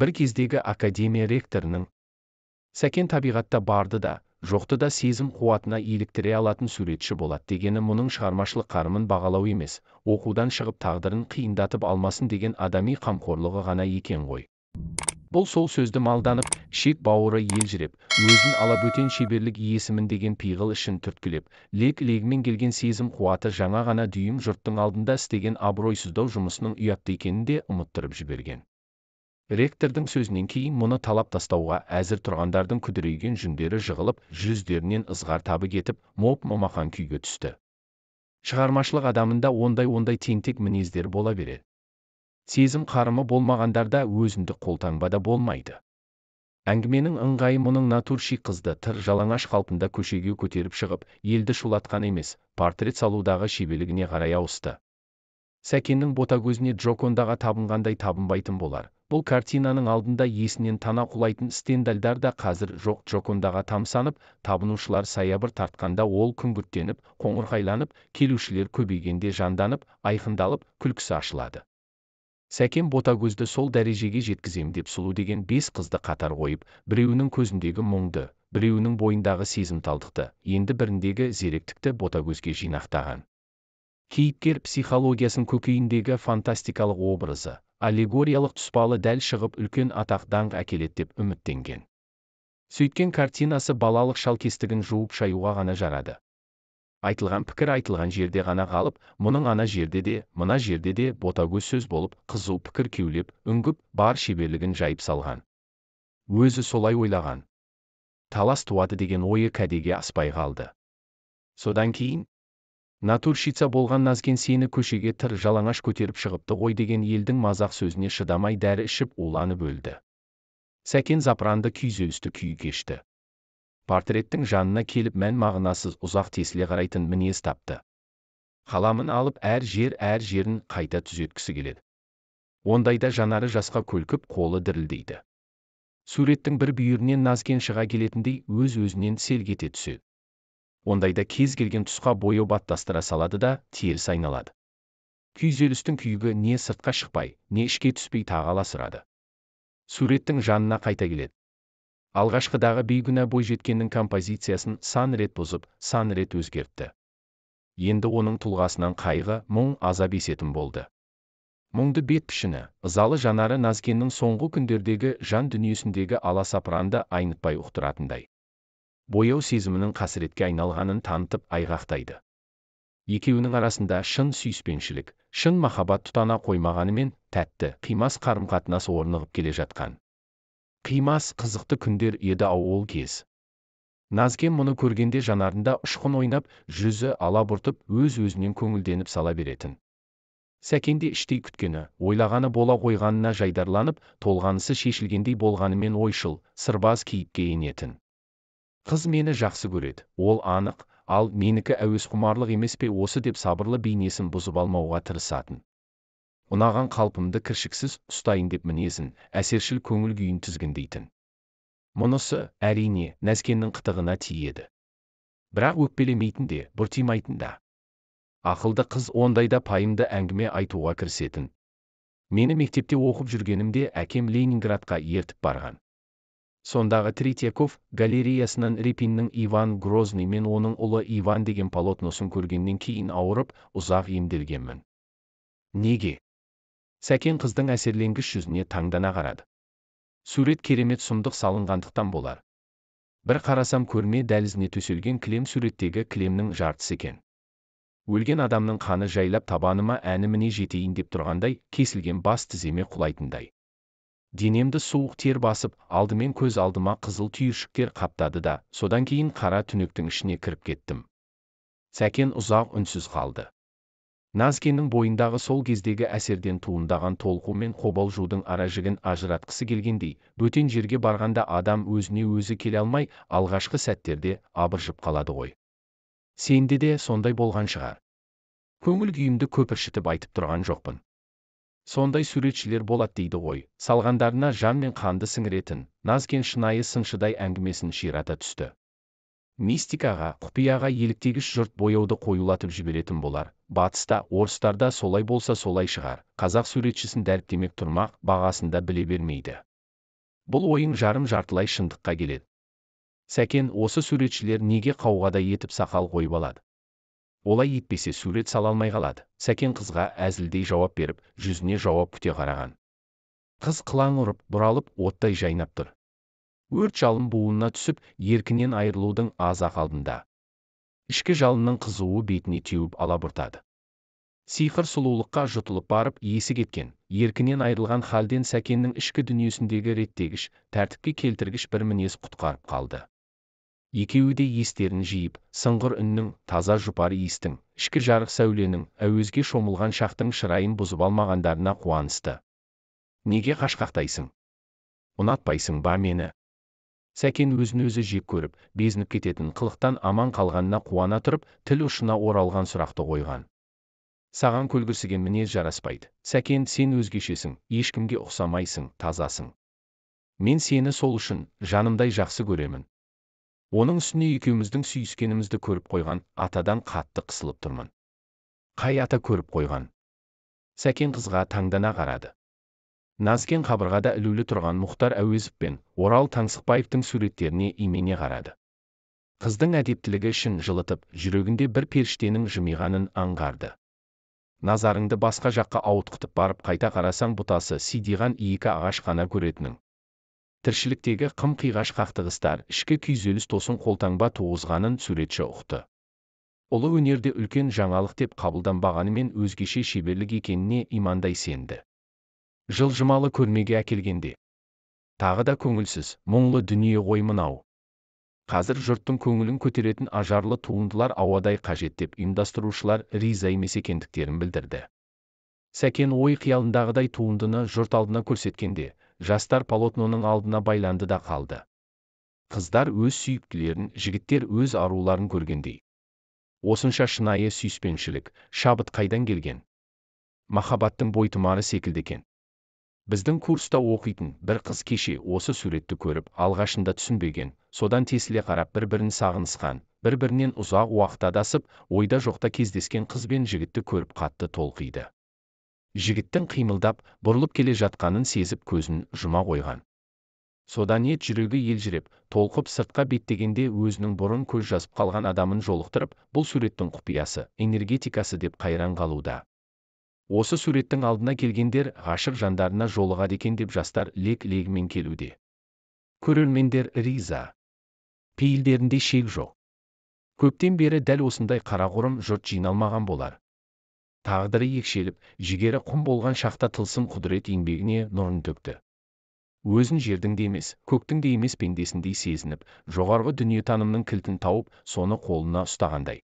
бір кездегі академия ректорының Сәкен табиғатта барды да, жоқты да сезім қуатына еліктіре алатын суретші болады дегені мұның шығармашылық қарымын бағалау емес, оқудан шығып тағдырын қиындатып алмасын деген адами қамқорлығы ғана екен ғой. Бұл сол сөзді малданып, шек бауыры елжіреп, өзін алабөтен шеберлік иесімін деген пиғыл ішін түрткілеп, лек-легімен келген сезім қуаты жаңа ғана дүйім жұрттың алдында істеген абыройсыздау жұмысының ұятты екенін де ұмыттырып жіберген. Ректордың сөзінен кейін мұны талап тастауға әзір тұрғандардың күдірейген жүндері жығылып, жүздерінен ызғар табы кетіп, моп-момақан күйге түсті. Шығармашылық адамында ондай тентек мінездер бола береді. Сезім қарымы болмағандарда өзіндік қолтаңбада болмайды. Әңгіменің ыңғайы мұның натурши қызды тыр жалаңаш қалпында көшеге көтеріп шығып, елді шулатқан емес, портрет салудағы шеберлігіне қарай ауысты. Сәкеннің ботагөзіне Джокондаға табынғандай табынбайтын болар. Бұл картинаның алдында есінен тана құлайтын стендальдар да қазір жоқ. Джокондаға тамсанып, табынушылар саябыр тартқанда ол күңгірттеніп, қоңырқайланып, келушілер көбейгенде жанданып, айқындалып, күлкісі ашылады. Сәкен ботагөзді сол дәрежеге жеткізем деп сұлу деген 5 қызды қатар қойып, біреуінің көзіндегі мұңды, біреуінің бойындағы сезімталдықты, енді біріндегі зеректікті ботагөзге жинақтаған. Кейіпкер психологиясын көкейіндегі фантастикалық образы, аллегориялық тұспалы дәл шығып үлкен атақ даңқ әкеледі деп үміттенген. Сөйткен картинасы балалық шалкестігін жуып шаюға ғана жарады. Айтылған пікір айтылған жерде ғана қалып, мұның ана жерде де, мына жерде де ботагөз сөз болып, қызу пікір кеулеп, үңгіп, бар шеберлігін жайып салған. Өзі солай ойлаған. Талас туады деген ойы кәдеге аспай қалды. Содан кейін, натурщица болған Назген сені көшеге тыр жалаңаш көтеріп шығыпты ғой деген елдің мазақ сөзіне шыдамай дәрі ішіп уланып өлді. Сәкен запыранды күйзелісті күй кешті. Портреттің жанына келіп мән-мағынасыз ұзақ тесіле қарайтын мінез тапты. Қаламын алып әр жерін қайта түзеткісі келеді. Ондайда жанары жасқа көлкіп, қолы дірілдейді. Суреттің бір бүйірінен Назген шыға келетіндей өз-өзінен селк ете түседі. Ондайда кез келген тұсқа бояу баттастыра салады да теріс айналады. Күйзелістің күйігі не сыртқа шықпай, не ішке түспей тағаласырады. Суреттің жанына қайта келеді. Алғашқыдағы бейгүнә бойжеткеннің композициясын сан рет бұзып, сан рет өзгертті. Енді оның тұлғасынан қайғы, мұң, азап есетін болды. Мұңды бет пішіні, ызалы жанары Назгеннің соңғы күндердегі жан дүниесіндегі аласапыранды айнытпай ұқтыратындай. Бояу сезімінің қасіретке айналғанын танытып айғақтайды. Екеуінің арасында шын сүйіспеншілік, шын махаббат тұтана қоймағанымен, тәтті, қимас қарым-қатынас орнығып келе жатқан. Қимас, қызықты күндер еді ол кез. Назген мұны көргенде жанарында ұшқын ойнап, жүзі алабұртып, өз-өзінен көңілденіп сала беретін. Сәкенде іштей күткені, ойлағаны бола қойғанына жайдарланып, толғанысы шешілгендей болғанымен ойшыл, сырбаз кейіпке енетін. Қыз мені жақсы көреді, ол анық, ал менікі әуесқұмарлық емес пе осы деп сабырлы бейнесін бұзып алмауға тырысатын. Ұнаған қалпымды кіршіксіз ұстайын деп мінезін, әсершіл көңіл күйін тізгіндейтін. Мұнысы, әрине, Назгеннің қытығына тиеді. Бірақ өкпелемейтін де, бұртимайтын да. Ақылды қыз ондайда пайымды әңгіме айтуға кірісетін. Мені мектепте оқып жүргенімде әкем Ленинградқа ертіп барған. Сондағы Третьяков галереясынан Репиннің Иван Грозный мен оның ұлы Иван деген полотносын көргеннен кейін ауырып, ұзақ емделгенмін. Неге? Сәкен қыздың әсерленгіш жүзіне таңдана қарады. Сурет керемет сұмдық салынғандықтан болар. Бір қарасам көрме дәлізіне төселген кілем суреттегі кілемнің жартысы екен. Өлген адамның қаны жайлап табаныма әніміне жетейін деп тұрғандай, кесілген бас тіземе құлайтындай. Денемді суық тер басып, алдымен көз алдыма қызыл түйіршіктер қаптады да, содан кейін қара түнектің ішіне кіріп кеттім. Сәкен ұзақ үнсіз қалды. Назгеннің бойындағы сол кездегі әсерден туындаған толқу мен қобалжудың аражігін ажыратқысы келгендей, бөтен жерге барғанда адам өзіне өзі келе алмай, алғашқы сәттерде абыржып қалады ғой. Сенде де сондай болған шығар. Көңіл күйімді көпіршітіп айтып тұрған жоқпын. Сондай суретшілер болады дейді ғой, салғандарына жан мен қанды сіңіретін, Назген шынайы сыншыдай әңгімесін ширата түсті. Мистикаға, құпияға еліктегіш жұрт бояуды қоюлатып жіберетін болар. Батыста, орыстарда солай болса солай шығар. Қазақ суретшісін дәріптемек тұрмақ, бағасын да біле бермейді. Бұл ойың жарым-жартылай шындыққа келеді. Сәкен, осы суретшілер неге қауғада етіп сақал қойып алады? Олай етпесе сурет сала алмай қалады. Сәкен қызға әзілдей жауап беріп, жүзіне жауап күте қараған. Қыз қылаң ұрып, бұралып, оттай жайнап тұр. Өрт жалын буынына түсіп, еркінен айырылудың аз-ақ алдында. Ішкі жалынның қызуы бетіне теуіп алабұртады. Сиқыр сұлулыққа жұтылып барып, есі кеткен, еркінен айырылған халден Сәкеннің ішкі дүниесіндегі реттегіш, тәртіпке келтіргіш бір мінез құтқарып қалды. Екеуі де естерін жиып, сыңғыр үннің, таза жұпар иістің, ішкі жарық сәуленің, әуезге шомылған шақтың шырайын бұзып алмағандарына қуанысты. Неге қашқақтайсың? Ұнатпайсың ба мені? Сәкен өзін-өзі жек көріп, безініп кететін қылықтан аман қалғанына қуана тұрып, тіл ұшына оралған сұрақты қойған. Саған көлгірсіген мінез жараспайды. Сәкен, сен өзгешесің, ешкімге ұқсамайсың, тазасың. Мен сені сол үшін жанымдай жақсы көремін. Оның үстіне екеуміздің сүйіскенімізді көріп қойған атадан қатты қысылып тұрмын. Қай ата көріп қойған? Сәкен қызға таңдана қарады. Назген қабырғада ілулі тұрған Мұхтар Әуезов пен Орал Таңсықбаевтың суреттеріне имене қарады. Қыздың әдептілігі ішін жылытып, жүрегінде бір періштенің жымиғанын аңғарды. Назарыңды басқа жаққа ауытқытып барып қайта қарасаң бұтасы сидиған екі ағаш қана көретінің. Тіршіліктегі қым-қиғаш қақтығыстар, ішкі күйзеліс тосын қолтаңба туғызғанын суретші ұқты. Ұлы өнерде үлкен жаңалық деп қабылданбағанымен өзгеше шеберлік екеніне имандай сенді. Жылжымалы көрмеге әкелгенде тағы да көңілсіз, мұңлы дүние ғой мынау. Қазір жұрттың көңілін көтеретін ажарлы туындылар ауадай қажет деп ұйымдастырушылар риза емес екендіктерін білдірді. Сәкен ой қиялындағыдай туындыны жұрт алдына көрсеткенде, жастар полотноның алдына байланды да қалды. Қыздар өз сүйіктілерін, жігіттер өз аруларын көргендей. Осынша шынайы сүйіспеншілік, шабыт қайдан келген? Махаббаттың бойтұмары секілді екен. Біздің курста оқитын бір қыз кеше осы суретті көріп, алғашында түсінбеген, содан тесіле қарап бір-бірін сағынысқан, бір-бірінен ұзақ уақыт адасып, ойда жоқта кездескен қыз бен жігітті көріп қатты толқиды. Жігіттің қимылдап, бұрылып келе жатқанын сезіп көзін жұма қойған. Содан ет жүрегі елжіреп, толқып сыртқа беттегенде өзінің бұрын көз жазып қалған адамын жолықтырып, бұл суреттің құпиясы, энергетикасы деп қайран қалуда. Осы суреттің алдына келгендер ғашық жандарына жолығады екен деп жастар лек-легімен келуде. Көрермендер риза. Пейілдерінде шек жоқ. Көптен бері дәл осындай қарақұрым жұрт жиналмаған болар. Тағдыры екшеліп, жігері құм болған шақта тылсым құдірет еңбегіне нұрын төкті. Өзін жердің де емес, көктің де емес пендесіндей сезініп, жоғарғы дүниетанымның кілтін тауып, соны қолына ұстағандай.